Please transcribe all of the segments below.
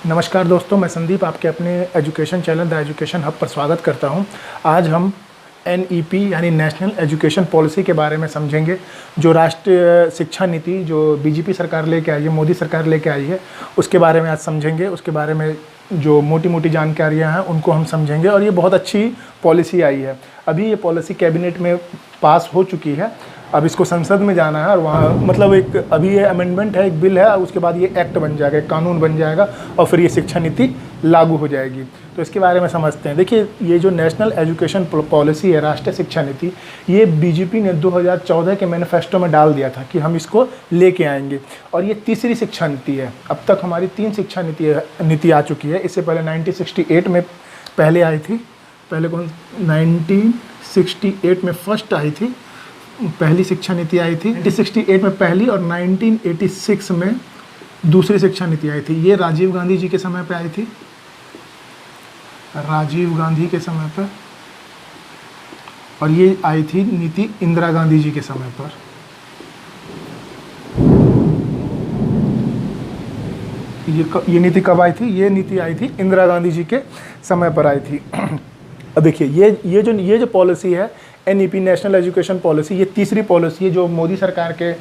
नमस्कार दोस्तों, मैं संदीप आपके अपने education channel the education hub पर स्वागत करता हूं। आज हम NEP यानी नेशनल एजुकेशन पॉलिसी के बारे में समझेंगे। जो राष्ट्रीय शिक्षा नीति जो बीजेपी सरकार लेके आई है, मोदी सरकार लेके आई है, उसके बारे में आज समझेंगे। उसके बारे में जो मोटी मोटी जानकारियां हैं उनको हम समझेंगे। और ये बहुत अच्छी पॉलिसी आई है। अभी ये पॉलिसी कैबिनेट में पास हो चुकी है। अब इसको संसद में जाना है और वहाँ मतलब एक अभी ये अमेंडमेंट है, एक बिल है। उसके बाद ये एक्ट बन जाएगा, एक कानून बन जाएगा और फिर ये शिक्षा नीति लागू हो जाएगी। तो इसके बारे में समझते हैं। देखिए, ये जो नेशनल एजुकेशन पॉलिसी है, राष्ट्रीय शिक्षा नीति, ये बीजेपी ने 2014 के मैनिफेस्टो में डाल दिया था कि हम इसको लेके आएंगे। और ये तीसरी शिक्षा नीति है। अब तक हमारी 3 शिक्षा नीति आ चुकी है। इससे पहले 1968 में पहले आई थी। पहले कौन 1968 में फर्स्ट आई थी, पहली शिक्षा नीति आई थी। 1968 में पहली और 1986 में दूसरी शिक्षा नीति आई थी। ये राजीव गांधी जी के समय पे आई थी, राजीव गांधी के समय पर। और ये आई थी नीति इंदिरा गांधी जी के समय पर। ये नीति कब आई थी? ये नीति आई थी इंदिरा गांधी जी के समय पर आई थी। अब देखिए, ये जो पॉलिसी है NEP नेशनल एजुकेशन पॉलिसी, ये तीसरी पॉलिसी है जो मोदी सरकार के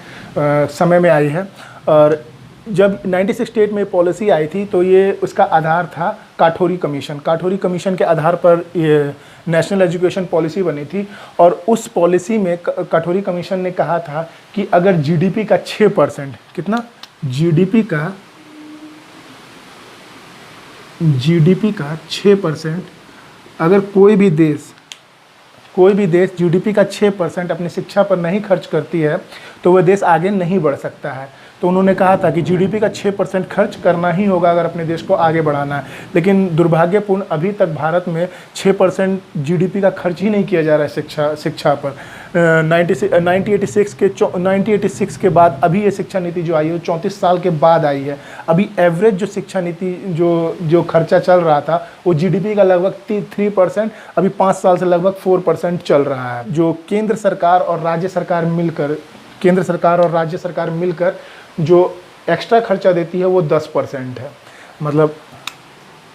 समय में आई है। और जब 1968 में पॉलिसी आई थी तो ये उसका आधार था काठौरी कमीशन। काठौरी कमीशन के आधार पर ये नेशनल एजुकेशन पॉलिसी बनी थी। और उस पॉलिसी में काठौरी कमीशन ने कहा था कि अगर GDP का 6%, कितना GDP का 6%, अगर कोई भी देश GDP का 6% अपनी शिक्षा पर नहीं खर्च करती है तो वह देश आगे नहीं बढ़ सकता है। तो उन्होंने कहा था कि GDP का 6% खर्च करना ही होगा अगर अपने देश को आगे बढ़ाना है। लेकिन दुर्भाग्यपूर्ण अभी तक भारत में 6% GDP का खर्च ही नहीं किया जा रहा है शिक्षा पर। 1986 के बाद अभी ये शिक्षा नीति जो आई है 34 साल के बाद आई है। अभी एवरेज जो शिक्षा नीति जो खर्चा चल रहा था वो GDP का लगभग 3%, अभी 5 साल से लगभग 4% चल रहा है। जो केंद्र सरकार और राज्य सरकार मिलकर जो एक्स्ट्रा खर्चा देती है वो 10% है। मतलब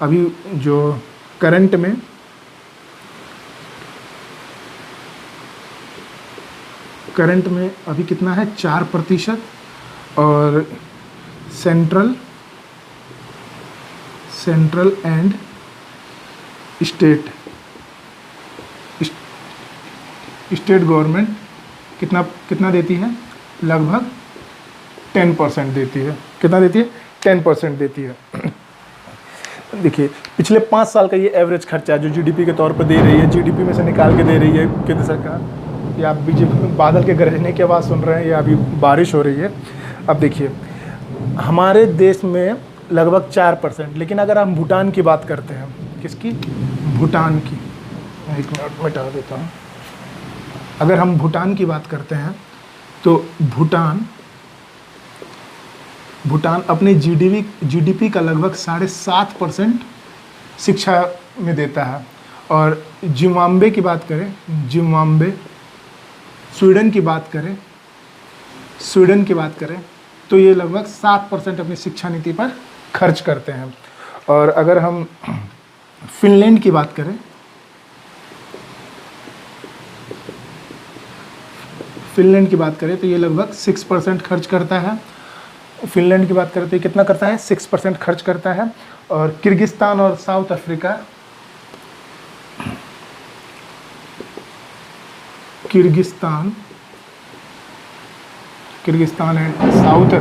अभी जो करंट में अभी कितना है? 4%। और सेंट्रल एंड स्टेट गवर्नमेंट कितना देती है? लगभग 10% देती है। कितना देती है? 10% देती है। देखिए, पिछले 5 साल का ये एवरेज खर्चा जो GDP के तौर पर दे रही है, GDP में से निकाल के दे रही है केंद्र सरकार। या आप बीजेपी बादल के गरजने की आवाज़ सुन रहे हैं या अभी बारिश हो रही है। अब देखिए, हमारे देश में लगभग 4%। लेकिन अगर हम भूटान की बात करते हैं, किसकी? भूटान की। एक मिनट मिटा देता हूँ। अगर हम भूटान की बात करते हैं तो भूटान अपने GDP का लगभग 7.5% शिक्षा में देता है। और जिम्बाब्वे की बात करें, स्वीडन की बात करें तो ये लगभग 7% अपनी शिक्षा नीति पर खर्च करते हैं। और अगर हम फिनलैंड की बात करें, तो ये लगभग 6% खर्च करता है। फिनलैंड की बात करें तो ये कितना करता है? 6% खर्च करता है। और किर्गिस्तान और south Africa, Kyrgyzstan and south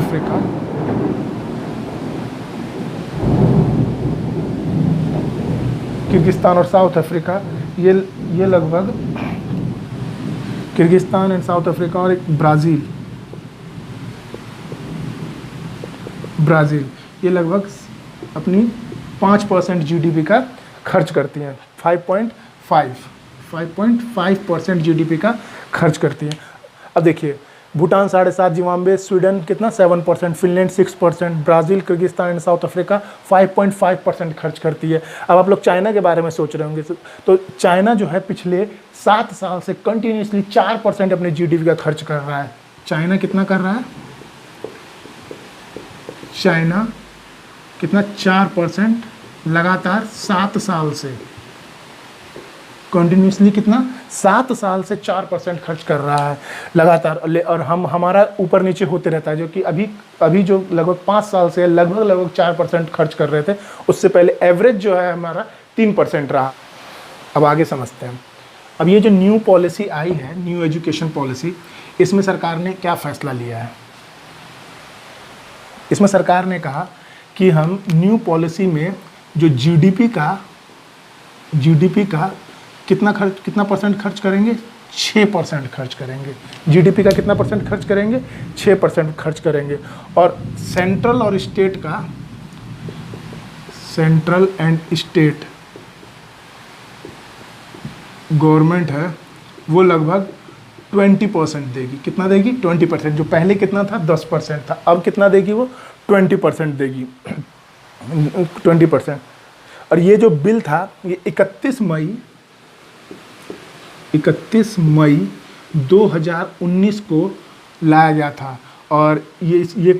Africa, ये लगभग किर्गिस्तान एंड साउथ अफ्रीका और एक ब्राज़ील, ये लगभग अपनी 5% GDP का खर्च करती हैं। 5.5% GDP का खर्च करती हैं। अब देखिए, भूटान 7.5%, जिम्बाब्वे, स्वीडन कितना? 7%, Finland 6%, Brazil, Kyrgyzstan and south Africa 5.5% खर्च करती है। अब आप लोग चाइना के बारे में सोच रहे होंगे, तो चाइना जो है पिछले 7 साल से कंटिन्यूसली 4% अपने GDP का खर्च कर रहा है। चाइना कितना कर रहा है? चाइना कितना 4% लगातार 7 साल से, कंटिन्यूसली कितना 7 साल से 4% खर्च कर रहा है लगातार। और हमारा ऊपर नीचे होते रहता है, जो कि अभी जो लगभग 5 साल से लगभग 4% खर्च कर रहे थे, उससे पहले एवरेज जो है हमारा 3% रहा। अब आगे समझते हैं। अब ये जो न्यू पॉलिसी आई है, न्यू एजुकेशन पॉलिसी, इसमें सरकार ने क्या फैसला लिया है? इसमें सरकार ने कहा कि हम न्यू पॉलिसी में जो जीडीपी का कितना परसेंट खर्च करेंगे? 6% खर्च करेंगे। जीडीपी का कितना परसेंट खर्च करेंगे? 6% खर्च करेंगे। और सेंट्रल एंड स्टेट गवर्नमेंट है वो लगभग 20% देगी। कितना देगी? 20%। जो पहले कितना था? 10% था, अब कितना देगी? वो 20% देगी। 20%। और ये जो बिल था ये 31 मई 2019 को लाया गया था। और ये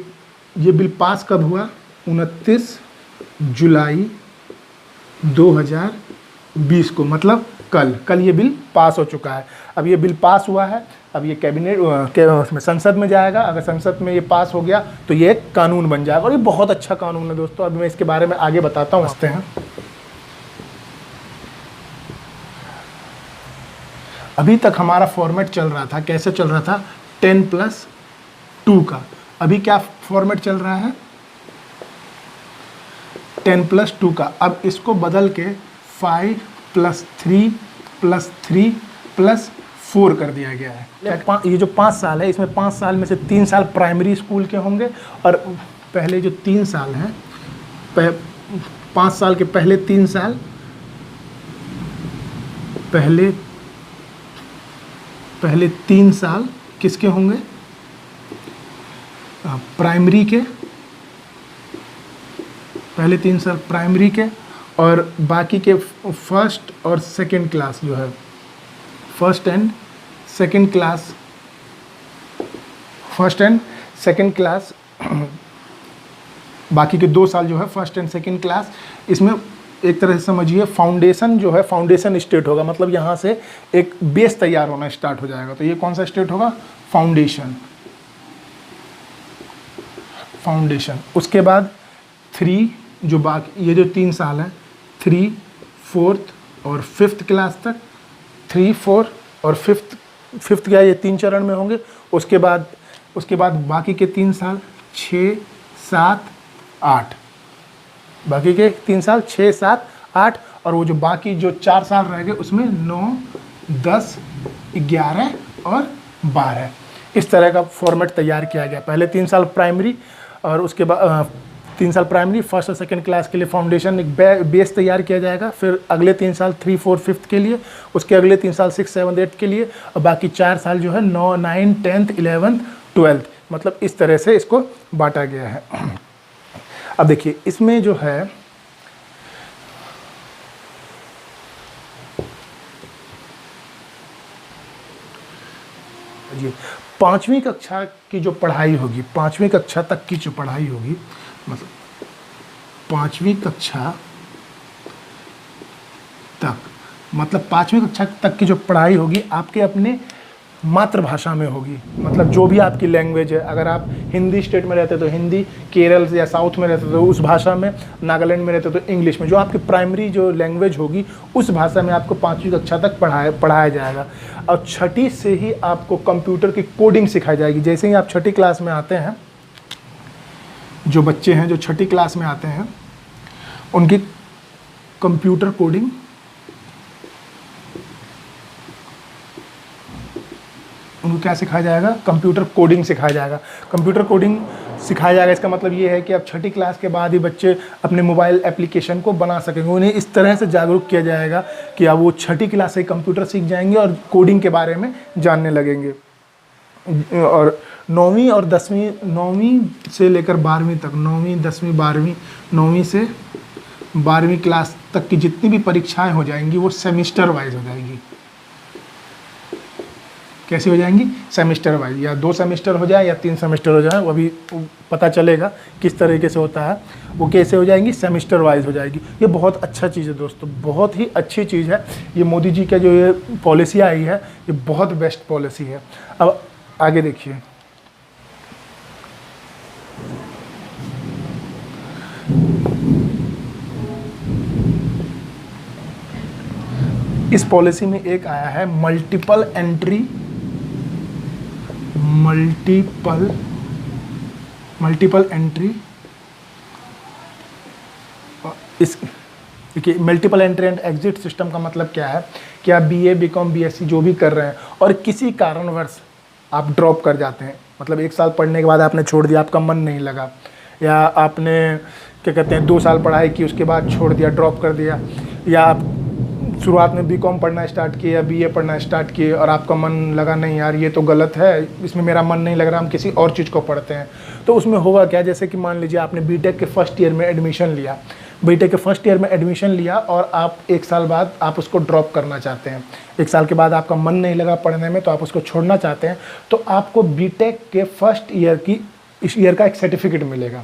बिल पास कब हुआ? 29 जुलाई 2020 को, मतलब कल ये बिल पास हो चुका है। अब ये बिल पास हुआ है, अब ये कैबिनेट के संसद में जाएगा। अगर संसद में ये पास हो गया तो ये एक कानून बन जाएगा, और ये बहुत अच्छा कानून है दोस्तों। अभी मैं इसके बारे में आगे बताता हूँ। आते हैं। अभी तक हमारा फॉर्मेट चल रहा था, कैसे चल रहा था? 10+2 का। अभी क्या फॉर्मेट चल रहा है? 10+2 का। अब इसको बदल के 5+3+3+4 कर दिया गया है। ये जो 5 साल है, इसमें 5 साल में से 3 साल प्राइमरी स्कूल के होंगे, और पहले जो 3 साल हैं, 5 साल के पहले 3 साल पहले 3 साल किसके होंगे? प्राइमरी के। पहले 3 साल प्राइमरी के, और बाकी के फर्स्ट और सेकंड क्लास जो है, फर्स्ट एंड सेकंड क्लास, बाकी के 2 साल जो है फर्स्ट एंड सेकंड क्लास। इसमें एक तरह से समझिए फाउंडेशन जो है, फाउंडेशन स्टेट होगा, मतलब यहाँ से एक बेस तैयार होना स्टार्ट हो जाएगा। तो ये कौन सा स्टेट होगा? फाउंडेशन। उसके बाद 3 जो बाकी ये जो 3 साल है, 3, 4th और 5th क्लास तक, 3, 4 और 5th क्या, ये 3 चरण में होंगे। उसके बाद बाकी के 3 साल 6, 7, 8, बाकी के 3 साल 6, 7, 8, और वो जो बाकी जो 4 साल रह गए उसमें 9, 10, 11 और 12 इस तरह का फॉर्मेट तैयार किया गया। पहले 3 साल प्राइमरी, और उसके बाद 3 साल प्राइमरी, फर्स्ट और सेकंड क्लास के लिए फाउंडेशन एक बेस तैयार किया जाएगा। फिर अगले 3 साल 3, 4, 5th के लिए, उसके अगले 3 साल 6, 7, 8 के लिए, और बाकी 4 साल जो है 9, 9, 10th, 11th, 12th, मतलब इस तरह से इसको बांटा गया है। अब देखिए इसमें जो है जी 5वीं कक्षा की जो पढ़ाई होगी, 5वीं कक्षा तक की जो पढ़ाई होगी, मतलब 5वीं कक्षा तक की जो पढ़ाई होगी आपके अपने मातृभाषा में होगी। मतलब जो भी आपकी लैंग्वेज है, अगर आप हिंदी स्टेट में रहते तो हिंदी, केरल या साउथ में रहते तो उस भाषा में, नागालैंड में रहते तो इंग्लिश में, जो आपकी प्राइमरी जो लैंग्वेज होगी उस भाषा में आपको 5वीं कक्षा तक पढ़ाया जाएगा। और 6ठी से ही आपको कंप्यूटर की कोडिंग सिखाई जाएगी। जैसे ही आप 6ठी क्लास में आते हैं, जो बच्चे हैं जो 6ठी क्लास में आते हैं, उनकी कंप्यूटर कोडिंग उनको क्या सिखाया जाएगा? कंप्यूटर कोडिंग सिखाया जाएगा। कंप्यूटर कोडिंग सिखाया जाएगा, इसका मतलब ये है कि अब 6ठी क्लास के बाद ही बच्चे अपने मोबाइल एप्लीकेशन को बना सकेंगे। उन्हें इस तरह से जागरूक किया जाएगा कि अब वो 6ठी क्लास से कंप्यूटर सीख जाएंगे और कोडिंग के बारे में जानने लगेंगे। और 9वीं और 10वीं, 9वीं से लेकर 12वीं तक, 9वीं, 10वीं, 12वीं, 9वीं से 12वीं क्लास तक की जितनी भी परीक्षाएं हो जाएंगी वो सेमिस्टर वाइज हो जाएगी। कैसी हो जाएंगी? सेमेस्टर वाइज, या 2 सेमेस्टर हो जाए या 3 सेमेस्टर हो जाए, वो अभी पता चलेगा किस तरीके से होता है। वो कैसे हो जाएंगी? सेमेस्टर वाइज हो जाएगी। ये बहुत अच्छा चीज़ है दोस्तों, बहुत ही अच्छी चीज़ है। ये मोदी जी का जो ये पॉलिसी आई है, ये बहुत बेस्ट पॉलिसी है। अब आगे देखिए, इस पॉलिसी में एक आया है मल्टीपल एंट्री, मल्टीपल एंट्री। इस देखिए, multiple entry and exit system का मतलब क्या है कि आप BA BCom BSc जो भी कर रहे हैं और किसी कारणवश आप ड्रॉप कर जाते हैं, मतलब 1 साल पढ़ने के बाद आपने छोड़ दिया, आपका मन नहीं लगा, या आपने क्या कहते हैं 2 साल पढ़ाई की उसके बाद छोड़ दिया, ड्रॉप कर दिया, या आप शुरुआत में BCom पढ़ना स्टार्ट किए या BA पढ़ना स्टार्ट किए और आपका मन लगा नहीं यार ये तो गलत है, इसमें मेरा मन नहीं लग रहा, हम किसी और चीज़ को पढ़ते हैं। तो उसमें होगा क्या, जैसे कि मान लीजिए आपने बीटेक के फर्स्ट ईयर में एडमिशन लिया, बीटेक के फर्स्ट ईयर में एडमिशन लिया और आप 1 साल बाद आप उसको ड्रॉप करना चाहते हैं, 1 साल के बाद आपका मन नहीं लगा पढ़ने में तो आप उसको छोड़ना चाहते हैं, तो आपको बीटेक के फर्स्ट ईयर की इस ईयर का एक सर्टिफिकेट मिलेगा।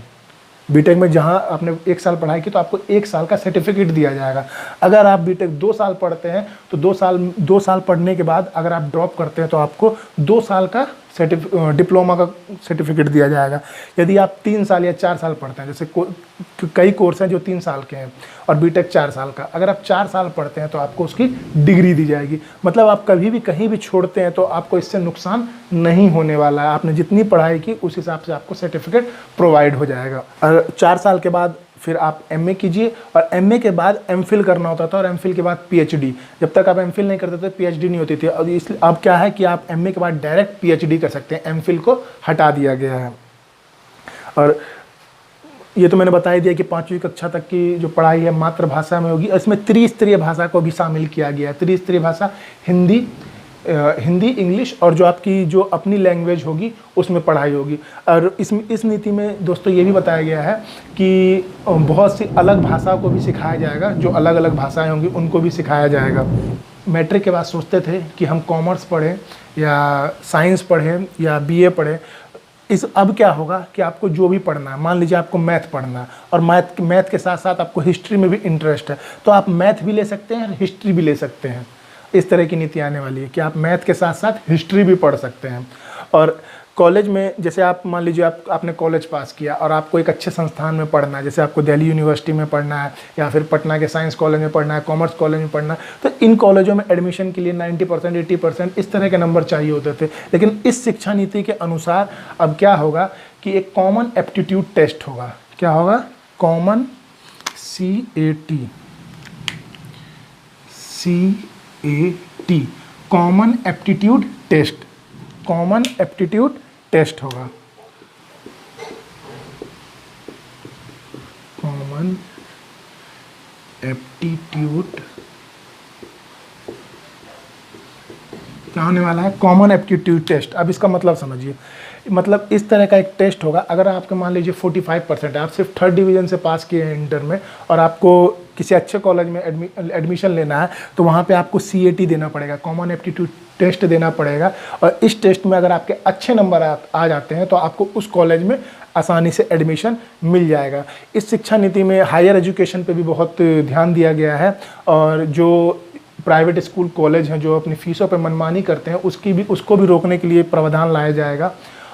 बीटेक में जहां आपने 1 साल पढ़ाई की तो आपको 1 साल का सर्टिफिकेट दिया जाएगा। अगर आप बीटेक 2 साल पढ़ते हैं तो 2 साल पढ़ने के बाद अगर आप ड्रॉप करते हैं तो आपको 2 साल का डिप्लोमा का सर्टिफिकेट दिया जाएगा। यदि आप 3 साल या 4 साल पढ़ते हैं, जैसे कई कोर्स हैं जो 3 साल के हैं और बीटेक 4 साल का, अगर आप 4 साल पढ़ते हैं तो आपको उसकी डिग्री दी जाएगी। मतलब आप कभी भी कहीं भी छोड़ते हैं तो आपको इससे नुकसान नहीं होने वाला है, आपने जितनी पढ़ाई की उस हिसाब से आपको सर्टिफिकेट प्रोवाइड हो जाएगा। और 4 साल के बाद फिर आप MA कीजिए और MA के बाद MPhil करना होता था और MPhil के बाद PhD। जब तक आप MPhil नहीं करते थे PhD नहीं होती थी, और इसलिए अब क्या है कि आप MA के बाद डायरेक्ट PhD कर सकते हैं, MPhil को हटा दिया गया है। और ये तो मैंने बता ही दिया कि 5वीं कक्षा तक की जो पढ़ाई है मातृभाषा में होगी, इसमें त्रिस्तरीय भाषा को भी शामिल किया गया है। त्रिस्तरीय भाषा हिंदी, इंग्लिश और जो आपकी जो अपनी लैंग्वेज होगी उसमें पढ़ाई होगी। और इस नीति में दोस्तों ये भी बताया गया है कि बहुत सी अलग भाषा को भी सिखाया जाएगा, जो अलग अलग भाषाएं होंगी उनको भी सिखाया जाएगा। मैट्रिक के बाद सोचते थे कि हम कॉमर्स पढ़ें या साइंस पढ़ें या BA पढ़ें, अब क्या होगा कि आपको जो भी पढ़ना है, मान लीजिए आपको मैथ पढ़ना है और मैथ के साथ साथ आपको हिस्ट्री में भी इंटरेस्ट है, तो आप मैथ भी ले सकते हैं और हिस्ट्री भी ले सकते हैं। इस तरह की नीति आने वाली है कि आप मैथ के साथ साथ हिस्ट्री भी पढ़ सकते हैं। और कॉलेज में जैसे आप मान लीजिए आपने कॉलेज पास किया और आपको एक अच्छे संस्थान में पढ़ना है, जैसे आपको दिल्ली यूनिवर्सिटी में पढ़ना है या फिर पटना के साइंस कॉलेज में पढ़ना है, कॉमर्स कॉलेज में पढ़ना है, तो इन कॉलेजों में एडमिशन के लिए 90%, 80% इस तरह के नंबर चाहिए होते थे। लेकिन इस शिक्षा नीति के अनुसार अब क्या होगा कि एक कॉमन एप्टीट्यूड टेस्ट होगा। क्या होगा? Common CAT, common aptitude test, common aptitude test होगा। कॉमन एप्टीट्यूड क्या होने वाला है? Common aptitude test. अब इसका मतलब समझिए, मतलब इस तरह का एक टेस्ट होगा। अगर आपके मान लीजिए 45% है, आप सिर्फ 3rd डिवीज़न से पास किए हैं इंटर में और आपको किसी अच्छे कॉलेज में एडमिशन लेना है, तो वहाँ पे आपको CAT देना पड़ेगा, कॉमन एप्टीट्यूड टेस्ट देना पड़ेगा। और इस टेस्ट में अगर आपके अच्छे नंबर आ जाते हैं तो आपको उस कॉलेज में आसानी से एडमिशन मिल जाएगा। इस शिक्षा नीति में हायर एजुकेशन पे भी बहुत ध्यान दिया गया है और जो प्राइवेट स्कूल कॉलेज हैं जो अपनी फीसों पे मनमानी करते हैं उसको भी रोकने के लिए प्रावधान लाया जाएगा।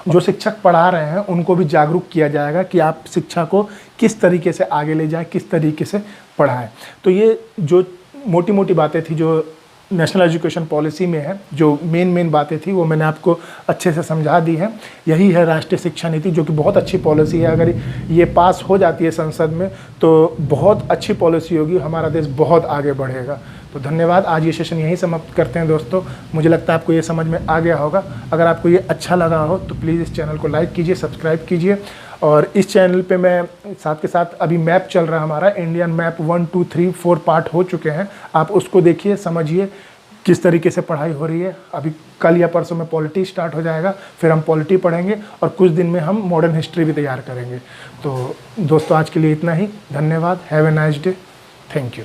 जो शिक्षक पढ़ा रहे हैं उनको भी जागरूक किया जाएगा कि आप शिक्षा को किस तरीके से आगे ले जाएं, किस तरीके से पढ़ाएं। तो ये जो मोटी मोटी बातें थी जो नेशनल एजुकेशन पॉलिसी में है, जो मेन बातें थी वो मैंने आपको अच्छे से समझा दी है। यही है राष्ट्रीय शिक्षा नीति, जो कि बहुत अच्छी पॉलिसी है। अगर ये पास हो जाती है संसद में तो बहुत अच्छी पॉलिसी होगी, हमारा देश बहुत आगे बढ़ेगा। तो धन्यवाद, आज ये सेशन यहीं समाप्त करते हैं दोस्तों। मुझे लगता है आपको ये समझ में आ गया होगा। अगर आपको ये अच्छा लगा हो तो प्लीज़ इस चैनल को लाइक कीजिए, सब्सक्राइब कीजिए। और इस चैनल पे मैं साथ के साथ अभी मैप चल रहा है हमारा, इंडियन मैप 1, 2, 3, 4 पार्ट हो चुके हैं। आप उसको देखिए, समझिए किस तरीके से पढ़ाई हो रही है। अभी कल या परसों में पॉलिटी स्टार्ट हो जाएगा, फिर हम पॉलिटी पढ़ेंगे और कुछ दिन में हम मॉडर्न हिस्ट्री भी तैयार करेंगे। तो दोस्तों आज के लिए इतना ही, धन्यवाद, have a nice day, thank you.